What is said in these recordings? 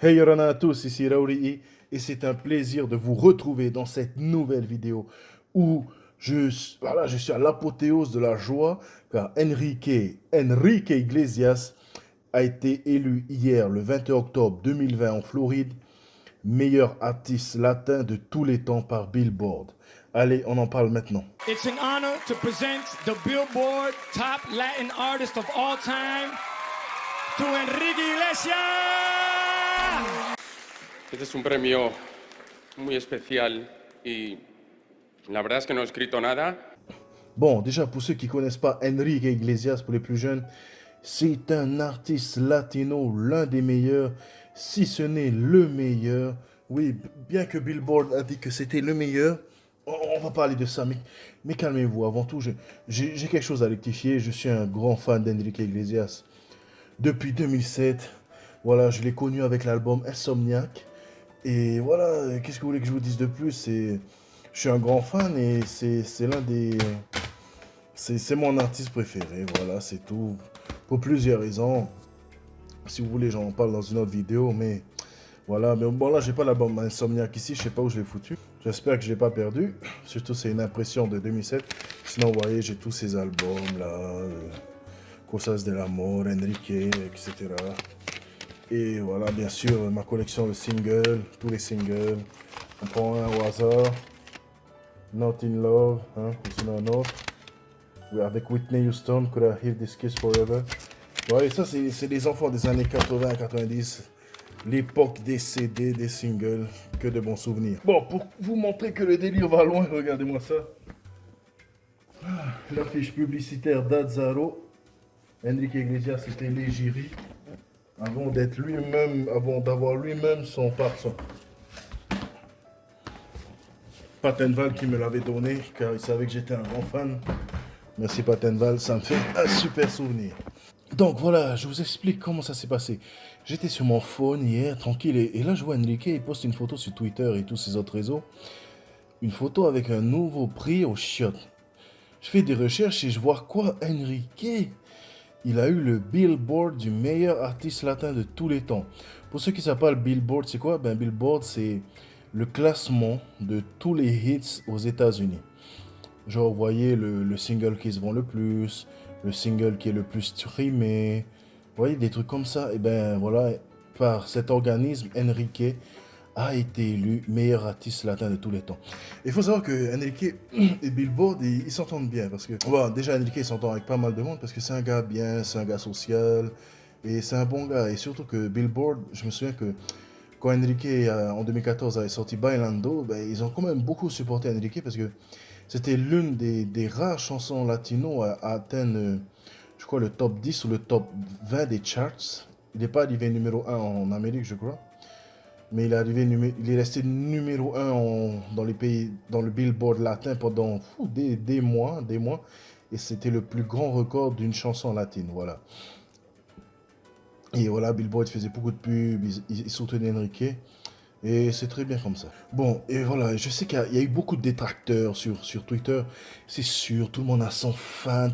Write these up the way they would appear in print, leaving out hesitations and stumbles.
Hey Yorana à tous, ici Raouli et c'est un plaisir de vous retrouver dans cette nouvelle vidéo où je suis à l'apothéose de la joie car Enrique Iglesias a été élu hier le 21 octobre 2020 en Floride meilleur artiste latin de tous les temps par Billboard. Allez, on en parle maintenant. It's an honor to present the Billboard Top Latin Artist of All Time to Enrique Iglesias. Este es un premio muy especial y la verdad es que no he escrito nada. Bon, déjà pour ceux qui ne connaissent pas Enrique Iglesias, pour les plus jeunes, c'est un artiste latino, l'un des meilleurs, si ce n'est le meilleur. Oui, bien que Billboard a dit que c'était le meilleur, on va parler de ça, mais calmez-vous, avant tout, j'ai quelque chose à rectifier. Je suis un grand fan d'Enrique Iglesias. Depuis 2007, voilà, je l'ai connu avec l'album Insomniac. Et voilà, qu'est-ce que vous voulez que je vous dise de plus? Je suis un grand fan et c'est l'un des... C'est mon artiste préféré, voilà, c'est tout. Pour plusieurs raisons. Si vous voulez, j'en parle dans une autre vidéo, mais voilà. Mais bon, là, j'ai pas l'album Insomniac ici, je sais pas où je l'ai foutu. J'espère que je l'ai pas perdu. Surtout, c'est une impression de 2007. Sinon, vous voyez, j'ai tous ces albums, là. Cosas del Amor, Enrique, etc. Et voilà, bien sûr, ma collection de singles, tous les singles. On prend un au hasard. Not in Love, hein, c'est un autre. Avec Whitney Houston, Could I Hear This Kiss Forever. Ouais, ça, c'est les enfants des années 80-90. L'époque des CD, des singles. Que de bons souvenirs. Bon, pour vous montrer que le délire va loin, regardez-moi ça. L'affiche publicitaire d'Azzaro. Enrique Iglesias était l'égérie. Avant d'être lui-même, avant d'avoir lui-même son parfum. Patenval qui me l'avait donné, car il savait que j'étais un grand fan. Merci Patenval, ça me fait un super souvenir. Donc voilà, je vous explique comment ça s'est passé. J'étais sur mon phone hier, tranquille, et là je vois Enrique, il poste une photo sur Twitter et tous ses autres réseaux. Une photo avec un nouveau prix au chiottes. Je fais des recherches et je vois quoi, Enrique? Il a eu le Billboard du meilleur artiste latin de tous les temps. Pour ceux qui ne savent pas, le Billboard, c'est quoi? Ben, Billboard, c'est le classement de tous les hits aux États-Unis. Genre, vous voyez le single qui se vend le plus, le single qui est le plus streamé. Vous voyez, des trucs comme ça. Et ben voilà, par cet organisme, Enrique a été élu meilleur artiste latin de tous les temps. Il faut savoir que Enrique et Billboard, ils s'entendent bien. Parce que, bon, déjà, Enrique, il s'entend avec pas mal de monde parce que c'est un gars bien, c'est un gars social. Et c'est un bon gars. Et surtout que Billboard, je me souviens que quand Enrique, en 2014, avait sorti Bailando, ben, ils ont quand même beaucoup supporté Enrique parce que c'était l'une des rares chansons latino à atteindre, je crois, le top 10 ou le top 20 des charts. Il n'est pas arrivé numéro 1 en Amérique, je crois. Mais il est resté numéro 1 dans les pays, dans le Billboard latin pendant des mois. Et c'était le plus grand record d'une chanson latine, voilà. Et voilà, Billboard faisait beaucoup de pubs, il soutenait Enrique. Et c'est très bien comme ça. Bon, et voilà, je sais qu'il y a eu beaucoup de détracteurs sur Twitter. C'est sûr, tout le monde a son fan.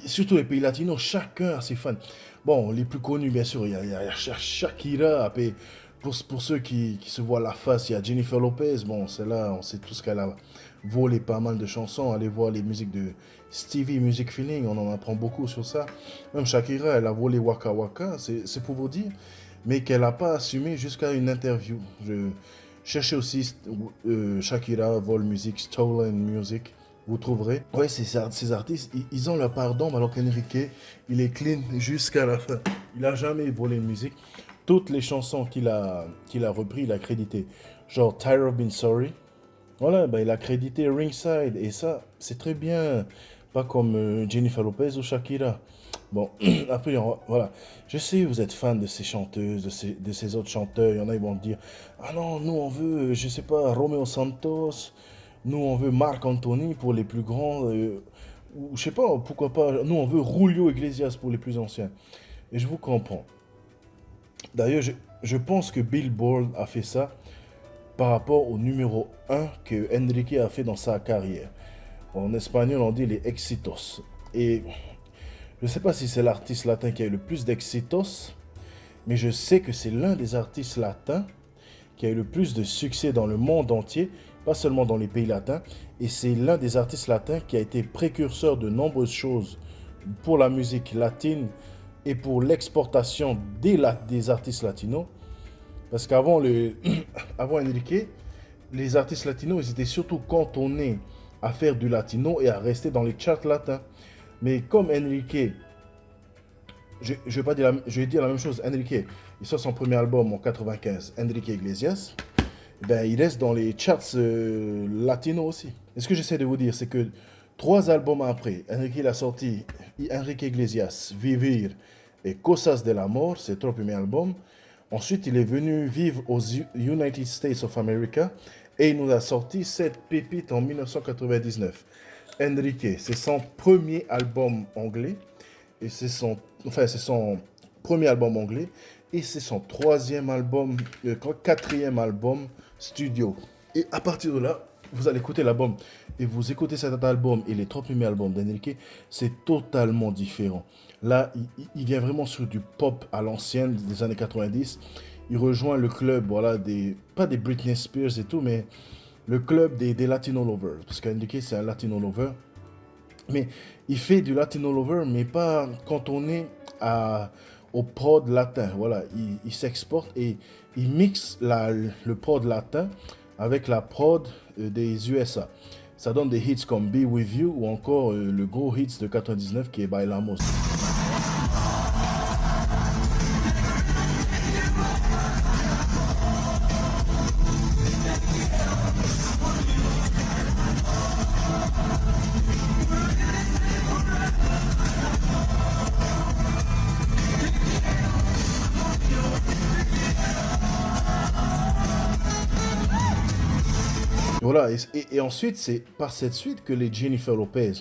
Surtout les pays latinos, chacun a ses fans. Bon, les plus connus, bien sûr, il y a Shakira. Après, pour ceux qui se voient la face, il y a Jennifer Lopez. Bon, celle-là, on sait tous qu'elle a volé pas mal de chansons. Allez voir les musiques de Stevie Music Feeling, on en apprend beaucoup sur ça. Même Shakira, elle a volé Waka Waka, c'est pour vous dire. Mais qu'elle n'a pas assumé jusqu'à une interview. Je cherchez aussi Shakira, Vol Music, Stolen Music, vous trouverez. Ouais, ces artistes, ils ont leur pardon, alors qu'Enrique, il est clean jusqu'à la fin. Il n'a jamais volé une musique. Toutes les chansons qu'il a repris, il a crédité. Genre Tired of Being Sorry. Voilà, ben, il a crédité Ringside. Et ça, c'est très bien. Pas comme Jennifer Lopez ou Shakira. Bon, après, voilà. Je sais, vous êtes fan de ces chanteuses, de ces autres chanteurs. Il y en a, ils vont dire, ah non, nous, on veut, je sais pas, Romeo Santos. Nous, on veut Marc Anthony pour les plus grands. Ou je sais pas, pourquoi pas. Nous, on veut Julio Iglesias pour les plus anciens. Et je vous comprends. D'ailleurs, je pense que Billboard a fait ça par rapport au numéro 1 que Enrique a fait dans sa carrière. En espagnol, on dit les éxitos. Et je ne sais pas si c'est l'artiste latin qui a eu le plus d'exitos, mais je sais que c'est l'un des artistes latins qui a eu le plus de succès dans le monde entier, pas seulement dans les pays latins, et c'est l'un des artistes latins qui a été précurseur de nombreuses choses pour la musique latine et pour l'exportation des artistes latinos. Parce qu'avant avant Enrique, les artistes latinos, ils étaient surtout cantonnés à faire du latino et à rester dans les charts latins. Mais comme Enrique, je vais pas dire je vais dire la même chose, Enrique, il sort son premier album en 95, Enrique Iglesias, ben, il reste dans les charts latinos aussi. Et ce que j'essaie de vous dire, c'est que 3 albums après, Enrique il a sorti Enrique Iglesias, Vivir et Cosas del Amor, ses 3 premiers albums. Ensuite, il est venu vivre aux United States of America et il nous a sorti cette pépite en 1999. Enrique, c'est son premier album anglais et c'est son premier album anglais et c'est son 3e album, 4e album studio. Et à partir de là, vous allez écouter l'album et vous écoutez cet album et les 3 premiers albums d'Enrique, c'est totalement différent. Là, il vient vraiment sur du pop à l'ancienne des années 90. Il rejoint le club, voilà, pas des Britney Spears et tout, mais le club des Latino Lovers. Parce qu'Enrique, c'est un Latino Lover. Mais il fait du Latino Lover, mais pas cantonné au prod latin. Voilà, il s'exporte et il mixe le prod latin avec la prod des USA. Ça donne des hits comme Be With You ou encore le gros hits de 99 qui est Bailamos. Voilà, et ensuite, c'est par cette suite que les Jennifer Lopez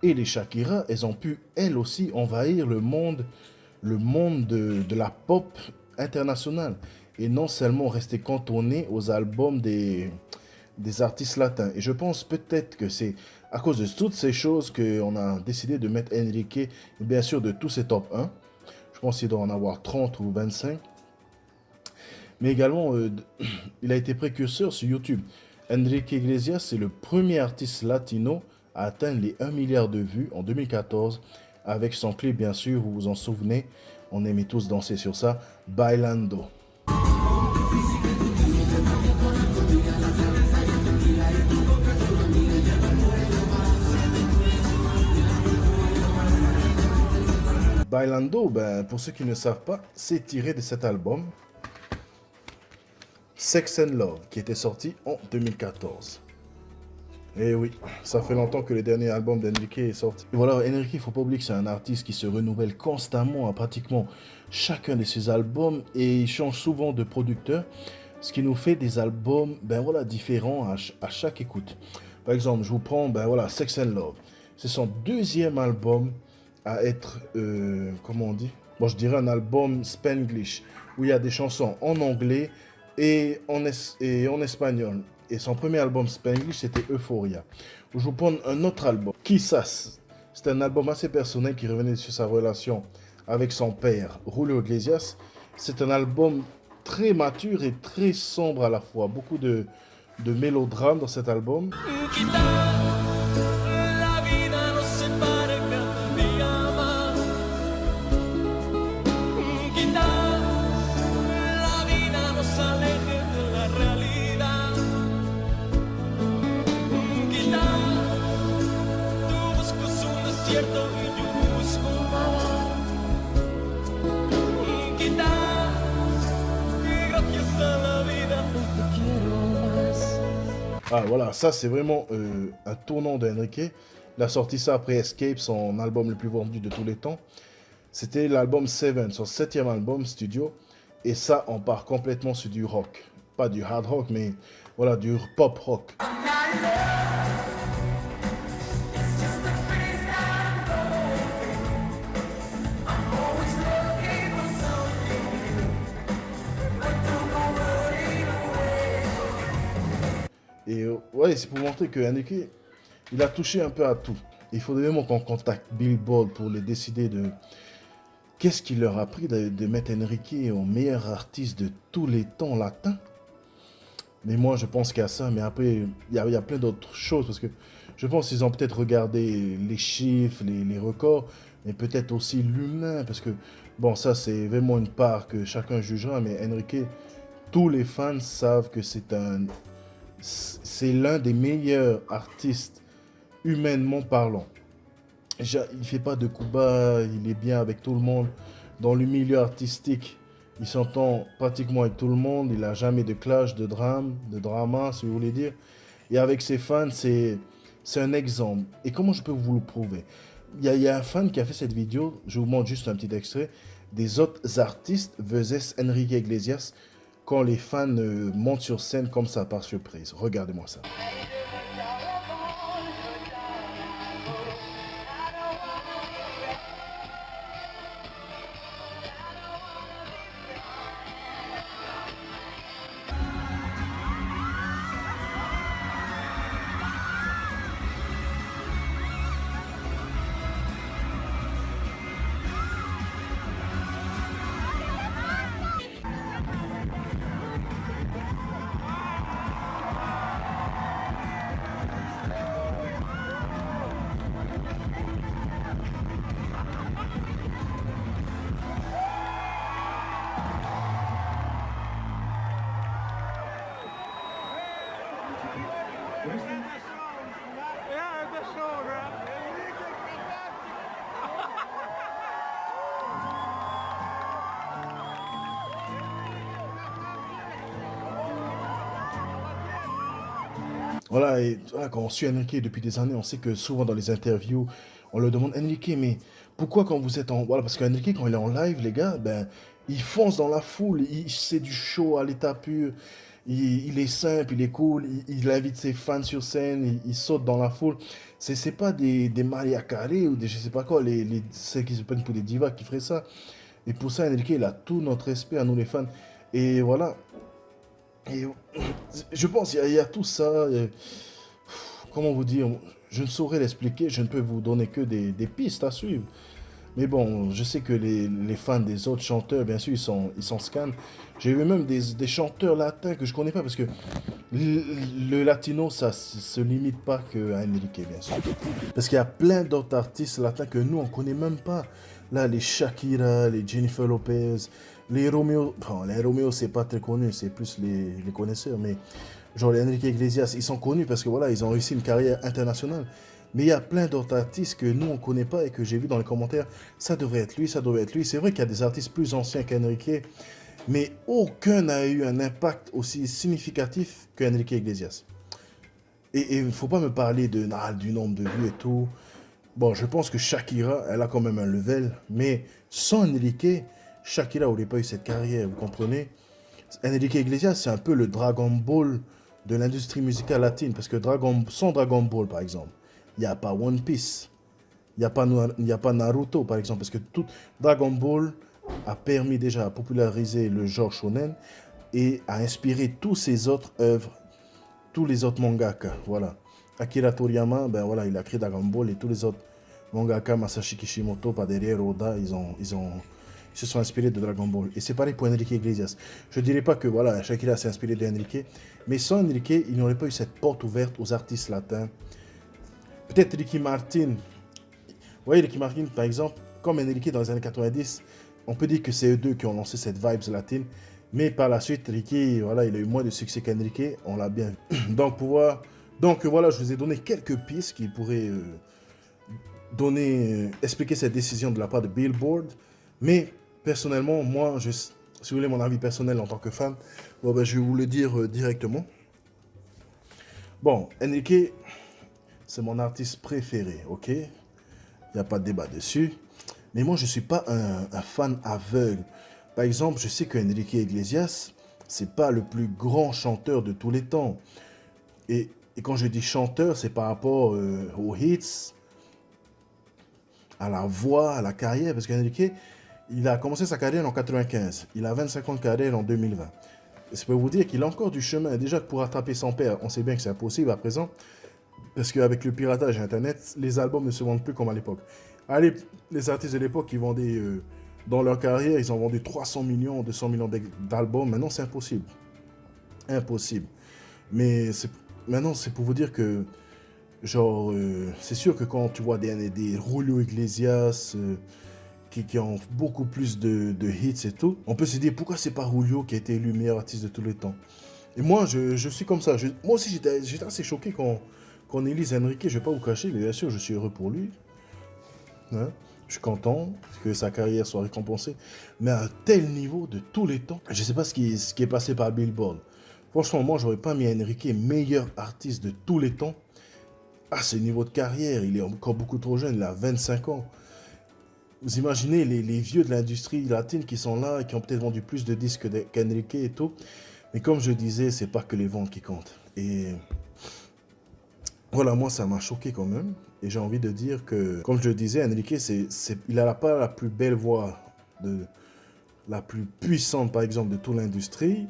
et les Shakira, elles ont pu, elles aussi, envahir le monde de la pop internationale. Et non seulement rester cantonnées aux albums des artistes latins. Et je pense peut-être que c'est à cause de toutes ces choses qu'on a décidé de mettre Enrique, et bien sûr de tous ces top 1. Je pense qu'il doit en avoir 30 ou 25. Mais également, il a été précurseur sur YouTube. Enrique Iglesias, c'est le premier artiste latino à atteindre les 1 milliard de vues en 2014 avec son clip, bien sûr, vous vous en souvenez, on aimait tous danser sur ça, Bailando. Bailando, ben, pour ceux qui ne savent pas, c'est tiré de cet album Sex and Love, qui était sorti en 2014. Et oui, ça fait longtemps que le dernier album d'Enrique est sorti. Et voilà, Enrique, il ne faut pas oublier que c'est un artiste qui se renouvelle constamment à pratiquement chacun de ses albums et il change souvent de producteur, ce qui nous fait des albums, ben voilà, différents à chaque écoute. Par exemple, je vous prends, ben voilà, Sex and Love. C'est son 2e album à être, comment on dit? Bon, je dirais un album Spanglish, où il y a des chansons en anglais et en espagnol. Et son premier album Spanglish, c'était Euphoria. Je vous prends un autre album, Quizás. C'est un album assez personnel qui revenait sur sa relation avec son père, Julio Iglesias. C'est un album très mature et très sombre à la fois. Beaucoup de mélodrames dans cet album. Ah voilà, ça c'est vraiment un tournant d'Enrique. Il a sorti ça après Escape, son album le plus vendu de tous les temps. C'était l'album Seven, son 7e album studio. Et ça, on part complètement sur du rock. Pas du hard rock, mais voilà, du pop rock. Et ouais, c'est pour montrer que Enrique, il a touché un peu à tout. Il faudrait vraiment qu'on contacte Billboard pour les décider de qu'est-ce qui leur a pris de mettre Enrique au meilleur artiste de tous les temps latins? Mais moi, je pense qu'il y a ça, mais après, il y a plein d'autres choses, parce que je pense qu'ils ont peut-être regardé les chiffres, les records, mais peut-être aussi l'humain, parce que, bon, ça, c'est vraiment une part que chacun jugera, mais Enrique, tous les fans savent que c'est l'un des meilleurs artistes humainement parlant. Il fait pas de coups bas, il est bien avec tout le monde. Dans le milieu artistique, il s'entend pratiquement avec tout le monde. Il n'a jamais de clash, de drama, si vous voulez dire. Et avec ses fans, c'est un exemple. Et comment je peux vous le prouver? Il y a un fan qui a fait cette vidéo, je vous montre juste un petit extrait, des autres artistes versus Enrique Iglesias quand les fans montent sur scène comme ça par surprise. Regardez-moi ça. Voilà, et voilà, quand on suit Enrique depuis des années, on sait que souvent dans les interviews, on leur demande Enrique, mais pourquoi quand vous êtes en. Voilà, parce qu'Enrique, quand il est en live, les gars, ben, il fonce dans la foule, c'est du show à l'état pur, il est simple, il est cool, il invite ses fans sur scène, il saute dans la foule. C'est pas des Maria Carey ou des je sais pas quoi, celles qui se prennent pour des divas qui feraient ça. Et pour ça, Enrique, il a tout notre respect à nous les fans. Et voilà. Et je pense qu'il y a tout ça. Comment vous dire? Je ne saurais l'expliquer. Je ne peux vous donner que des pistes à suivre. Mais bon, je sais que les fans des autres chanteurs, bien sûr, ils sont scans. J'ai vu même des chanteurs latins que je connais pas parce que le latino, ça se limite pas qu'à Enrique, bien sûr. Parce qu'il y a plein d'autres artistes latins que nous, on connaît même pas. Là, les Shakira, les Jennifer Lopez, les Romeo. Bon, les Romeo, c'est pas très connu, c'est plus les connaisseurs. Mais genre les Enrique Iglesias, ils sont connus parce que voilà, ils ont réussi une carrière internationale. Mais il y a plein d'autres artistes que nous, on ne connaît pas et que j'ai vu dans les commentaires. Ça devrait être lui, ça devrait être lui. C'est vrai qu'il y a des artistes plus anciens qu'Enrique, mais aucun n'a eu un impact aussi significatif qu'Enrique Iglesias. Et il ne faut pas me parler du nombre de vues et tout. Bon, je pense que Shakira, elle a quand même un level, mais sans Enrique, Shakira n'aurait pas eu cette carrière, vous comprenez? Enrique Iglesias, c'est un peu le Dragon Ball de l'industrie musicale latine, parce que sans Dragon Ball, par exemple, il n'y a pas One Piece, il n'y a pas Naruto, par exemple, parce que tout Dragon Ball a permis déjà à populariser le genre shonen et a inspiré tous ces autres œuvres, tous les autres mangaka, voilà. Akira Toriyama, ben voilà, il a créé Dragon Ball et tous les autres mangaka, Masashi Kishimoto, par derrière Oda, ils se sont inspirés de Dragon Ball. Et c'est pareil pour Enrique Iglesias. Je ne dirais pas que voilà, Shakira s'est inspiré de Enrique, mais sans Enrique, il n'y aurait pas eu cette porte ouverte aux artistes latins. Peut-être Ricky Martin. Vous voyez, Ricky Martin, par exemple, comme Enrique dans les années 90, on peut dire que c'est eux deux qui ont lancé cette vibes latine. Mais par la suite, Ricky, voilà, il a eu moins de succès qu'Enrique, on l'a bien vu. Donc voilà, je vous ai donné quelques pistes qui pourraient expliquer cette décision de la part de Billboard. Mais personnellement, moi, si vous voulez mon avis personnel en tant que fan, bon, ben, je vais vous le dire directement. Bon, Enrique, c'est mon artiste préféré, ok? Il n'y a pas de débat dessus. Mais moi, je ne suis pas un fan aveugle. Par exemple, je sais qu'Enrique Iglesias, c'est pas le plus grand chanteur de tous les temps. Et quand je dis chanteur, c'est par rapport aux hits, à la voix, à la carrière. Parce qu'Enrique, il a commencé sa carrière en 95. Il a 25 ans de carrière en 2020. Et ça peut vous dire qu'il a encore du chemin. Déjà, pour rattraper son père, on sait bien que c'est impossible à présent. Parce qu'avec le piratage Internet, les albums ne se vendent plus comme à l'époque. Allez, les artistes de l'époque, ils vendaient dans leur carrière, ils ont vendu 300 millions, 200 millions d'albums. Maintenant, c'est impossible. Impossible. Mais maintenant, c'est pour vous dire que, genre, c'est sûr que quand tu vois des Julio Iglesias qui ont beaucoup plus de hits et tout, on peut se dire pourquoi c'est pas Julio qui a été élu meilleur artiste de tous les temps. Et moi, je suis comme ça. Moi aussi, j'étais assez choqué quand élise Enrique. Je vais pas vous cacher, mais bien sûr, je suis heureux pour lui. Hein. Je suis content que sa carrière soit récompensée. Mais à tel niveau de tous les temps, je sais pas ce qui est passé par Billboard. Franchement, moi, j'aurais pas mis Enrique meilleur artiste de tous les temps. À ce niveau de carrière, il est encore beaucoup trop jeune, il a 25 ans. Vous imaginez les vieux de l'industrie latine qui sont là et qui ont peut-être vendu plus de disques qu'Enrique et tout. Mais comme je disais, c'est pas que les ventes qui comptent. Et voilà, moi, ça m'a choqué quand même. Et j'ai envie de dire que, comme je le disais, Enrique, il n'a pas la plus belle voix, la plus puissante, par exemple, de toute l'industrie.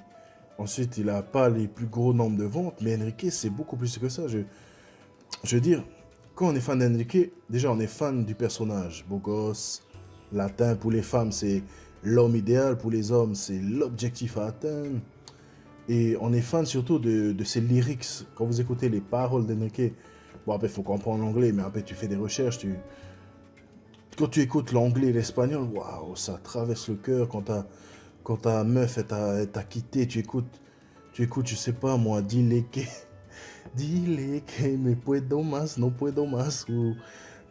Ensuite, il n'a pas les plus gros nombres de ventes. Mais Enrique, c'est beaucoup plus que ça. Je veux dire, quand on est fan d'Enrique, déjà, on est fan du personnage. Beau gosse, latin. Pour les femmes, c'est l'homme idéal. Pour les hommes, c'est l'objectif à atteindre. Et on est fan surtout de ses lyrics. Quand vous écoutez les paroles d'Enrique, bon, après, il faut comprendre l'anglais, mais après, tu fais des recherches. Quand tu écoutes l'anglais et l'espagnol, waouh, ça traverse le cœur. Quand ta meuf t'a quitté, tu écoutes, je sais pas moi, dile que me puedo más, no puedo más. Ou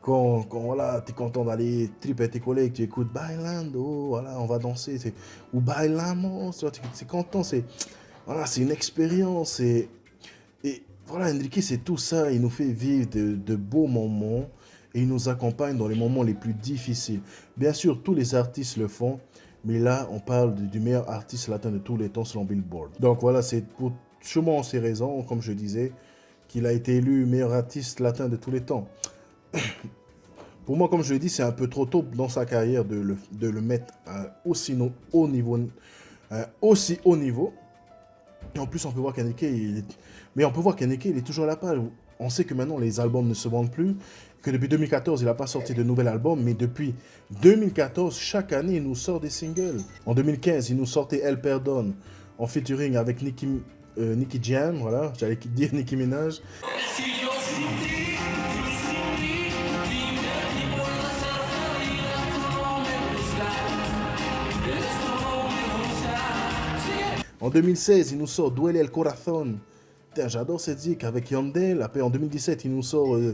quand voilà, tu es content d'aller trip avec tes collègues, tu écoutes bailando, voilà, on va danser. Ou bailamos, c'est content, voilà, c'est une expérience. Et voilà, Enrique, c'est tout ça. Il nous fait vivre de beaux moments et il nous accompagne dans les moments les plus difficiles. Bien sûr, tous les artistes le font, mais là, on parle du meilleur artiste latin de tous les temps selon Billboard. Donc voilà, c'est pour sûrement ces raisons, comme je disais, qu'il a été élu meilleur artiste latin de tous les temps. Pour moi, comme je l'ai dit, c'est un peu trop tôt dans sa carrière de le mettre aussi haut niveau. Et en plus, on peut voir qu'Enrique, il est toujours à la page. On sait que maintenant, les albums ne se vendent plus. Que depuis 2014, il n'a pas sorti de nouvel album. Mais depuis 2014, chaque année, il nous sort des singles. En 2015, il nous sortait El Perdón en featuring avec Nicky Jam. Voilà, j'allais dire Nicki Minaj. En 2016, il nous sort Duele el Corazón. Putain, j'adore cette musique avec Yandel. Après, en 2017, il nous sort, je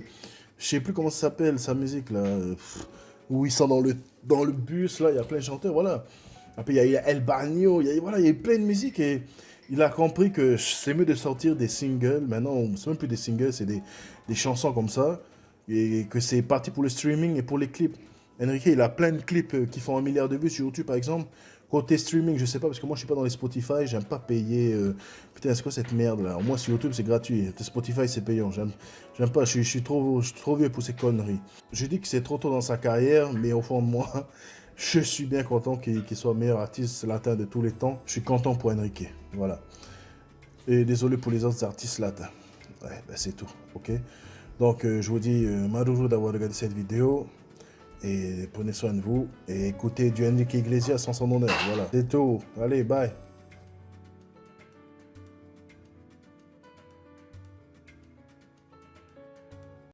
sais plus comment ça s'appelle, sa musique là, où ils sont dans le bus là, il y a plein de chanteurs, voilà. Après, il y a El Bagno, il y a plein de musique et il a compris que c'est mieux de sortir des singles. Maintenant, c'est même plus des singles, c'est des chansons comme ça et que c'est parti pour le streaming et pour les clips. Enrique, il a plein de clips qui font 1 milliard de vues sur YouTube, par exemple. Côté streaming, je sais pas, parce que moi, je suis pas dans les Spotify, j'aime pas payer. Putain, c'est quoi cette merde là? Moi, sur YouTube, c'est gratuit. Spotify, c'est payant. J'aime pas, je suis trop vieux pour ces conneries. Je dis que c'est trop tôt dans sa carrière, mais au fond de moi, je suis bien content qu'il soit meilleur artiste latin de tous les temps. Je suis content pour Enrique. Voilà. Et désolé pour les autres artistes latins. Ouais, ben c'est tout, ok? Donc, je vous dis, Madouro d'avoir regardé cette vidéo. Et prenez soin de vous. Et écoutez du Enrique Iglesias en son honneur. Voilà. C'est tout. Allez, bye.